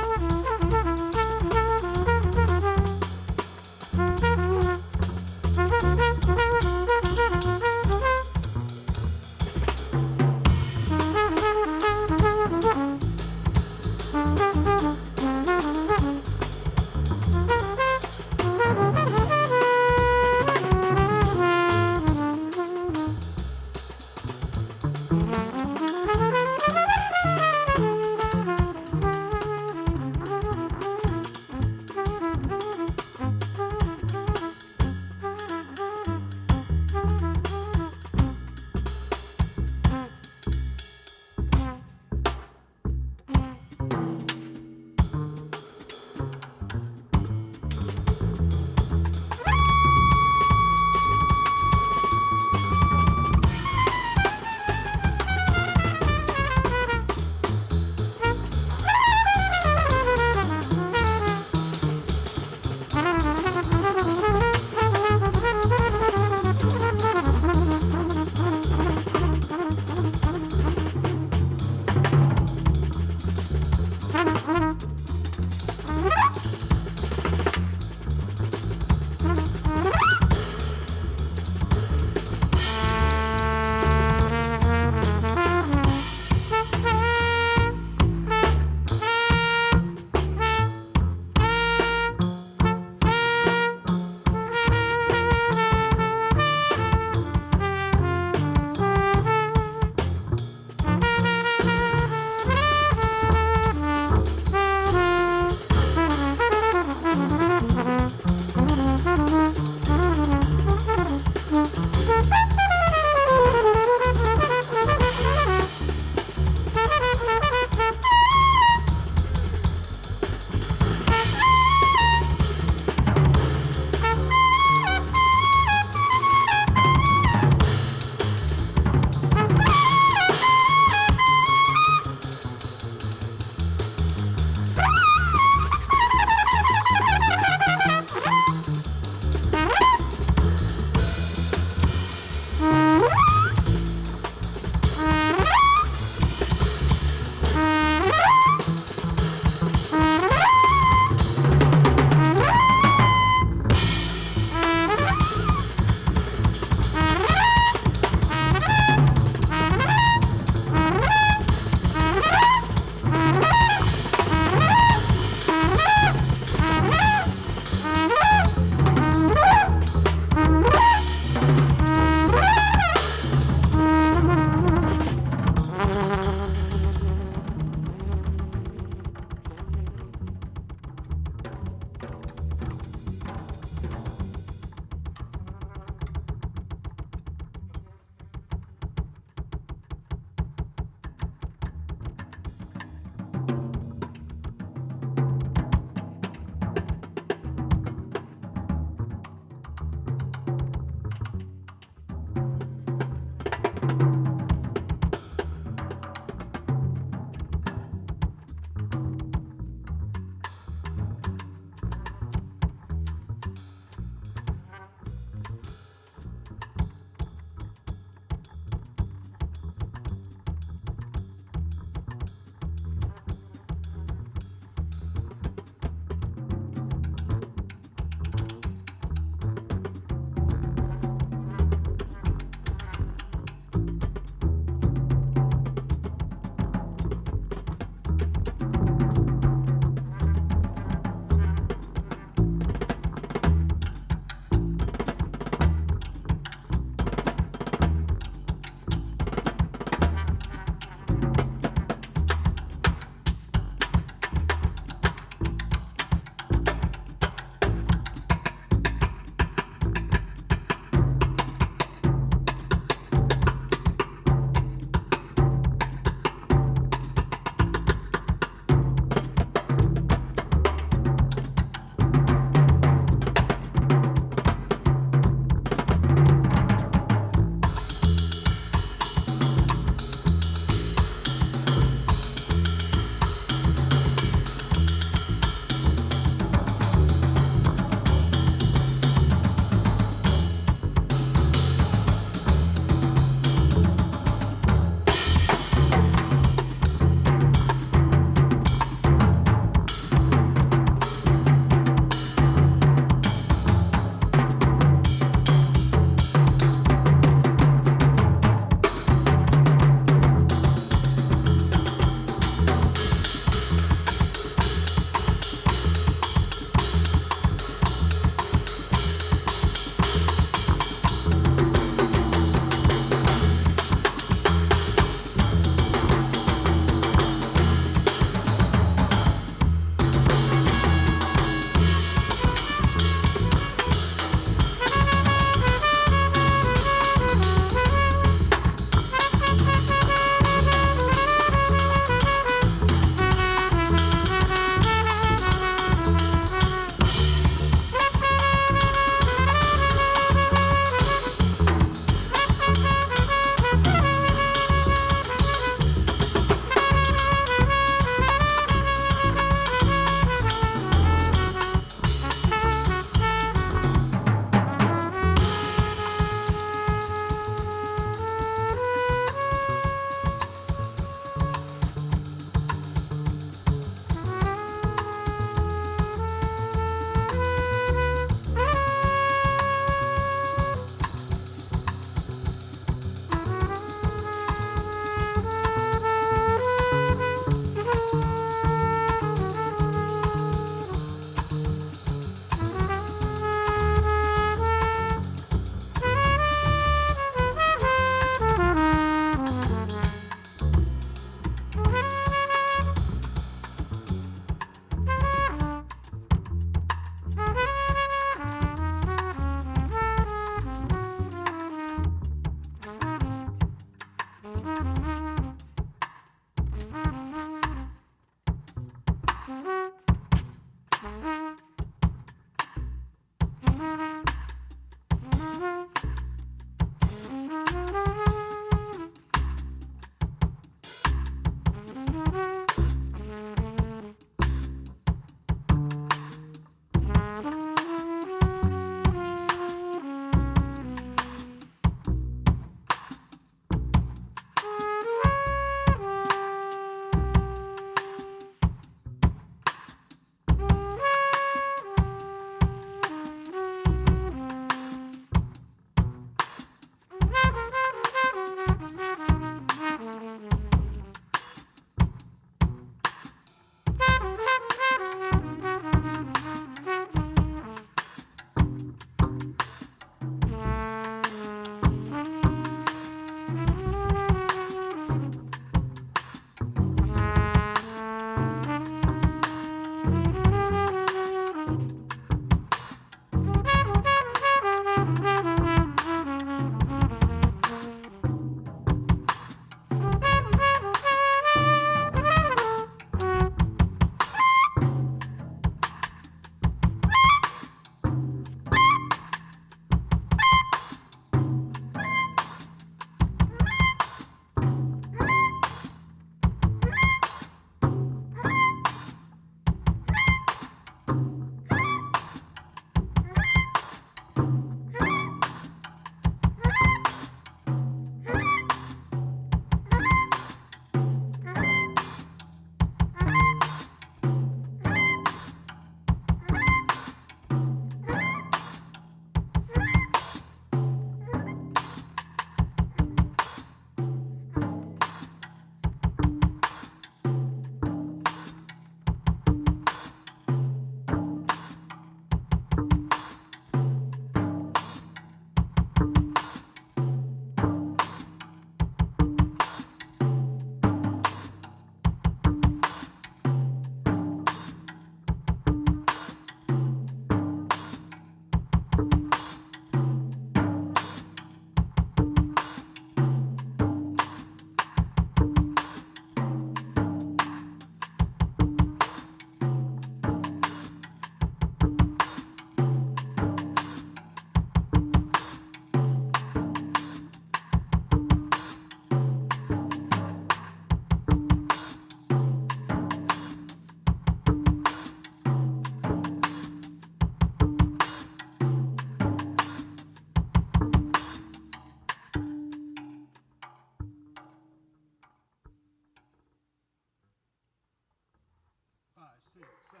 S3: 6, 7,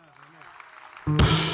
S3: 8.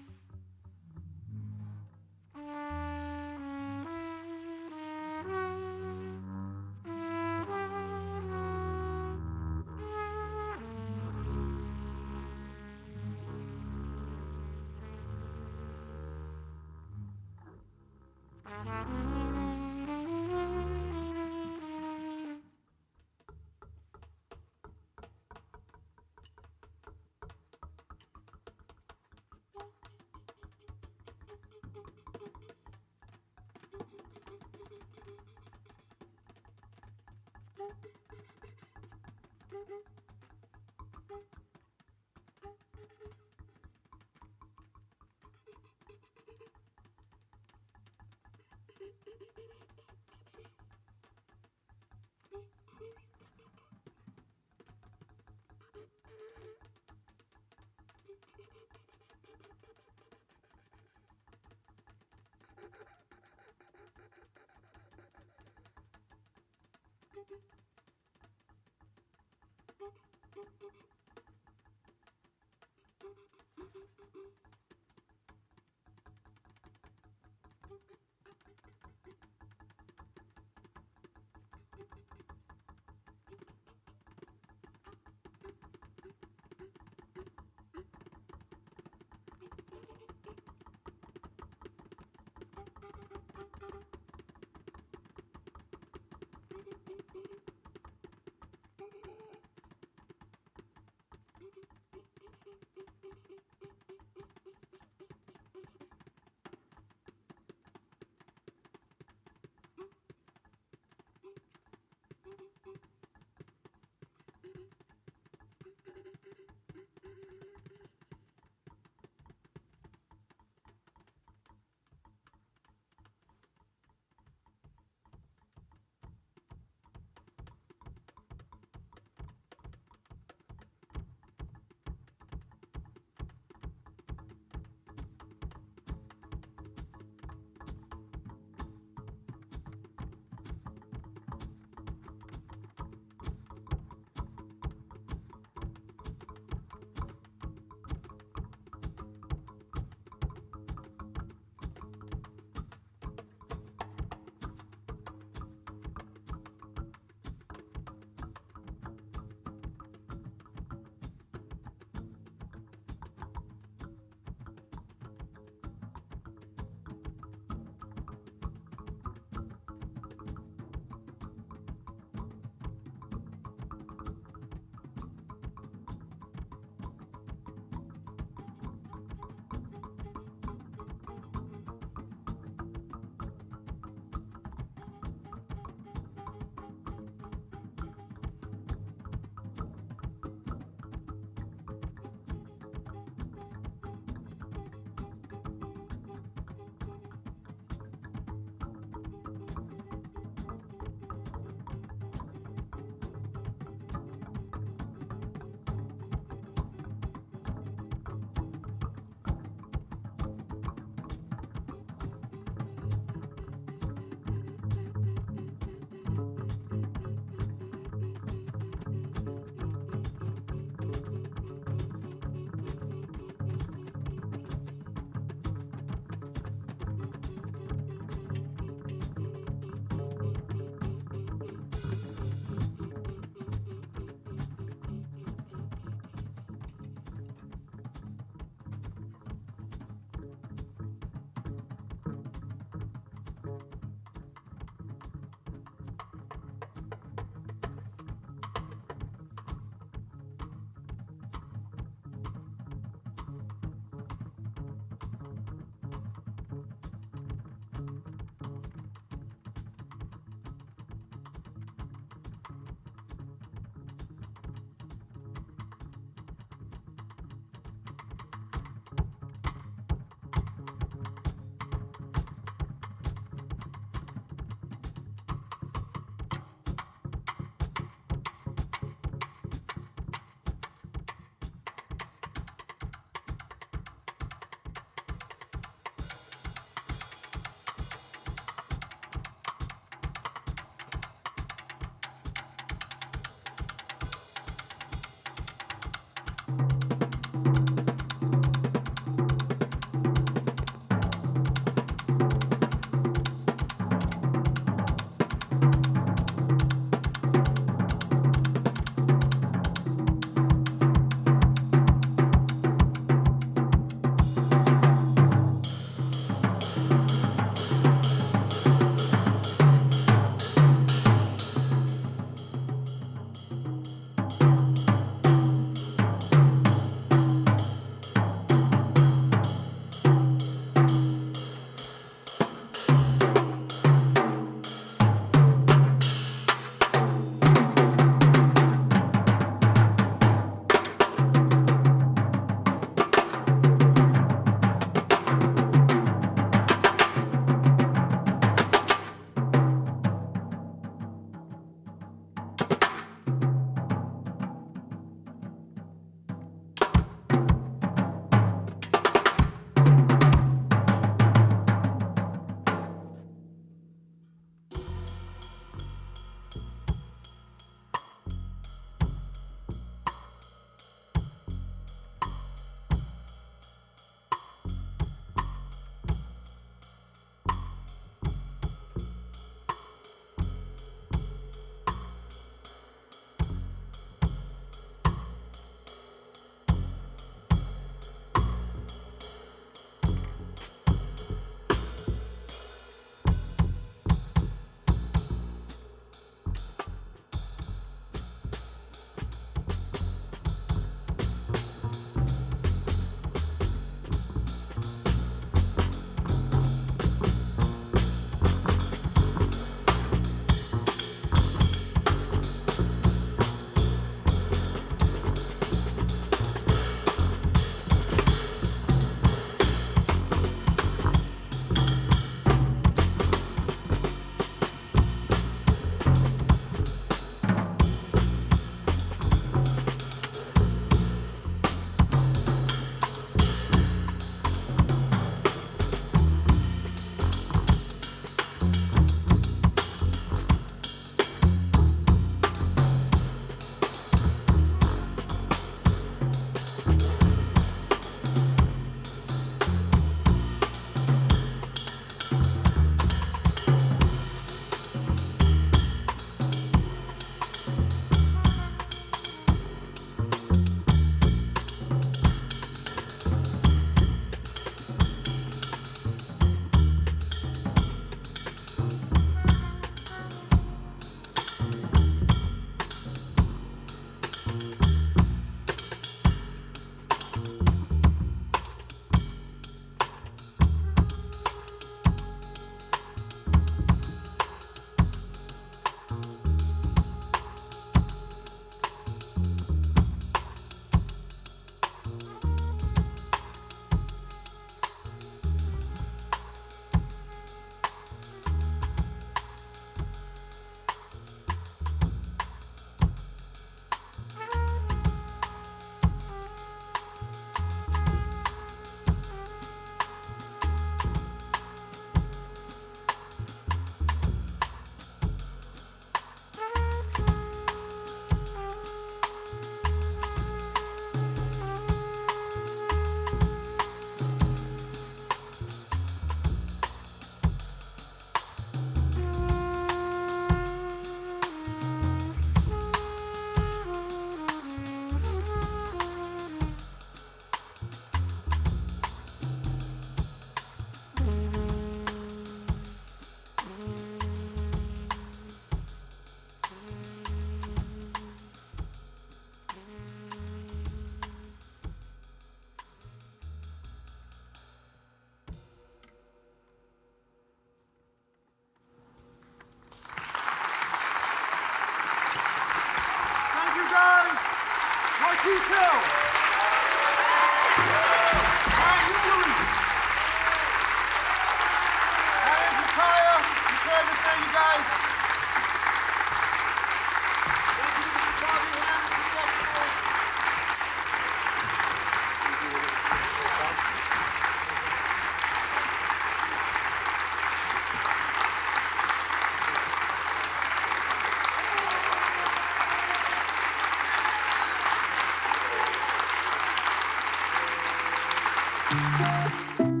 S3: you.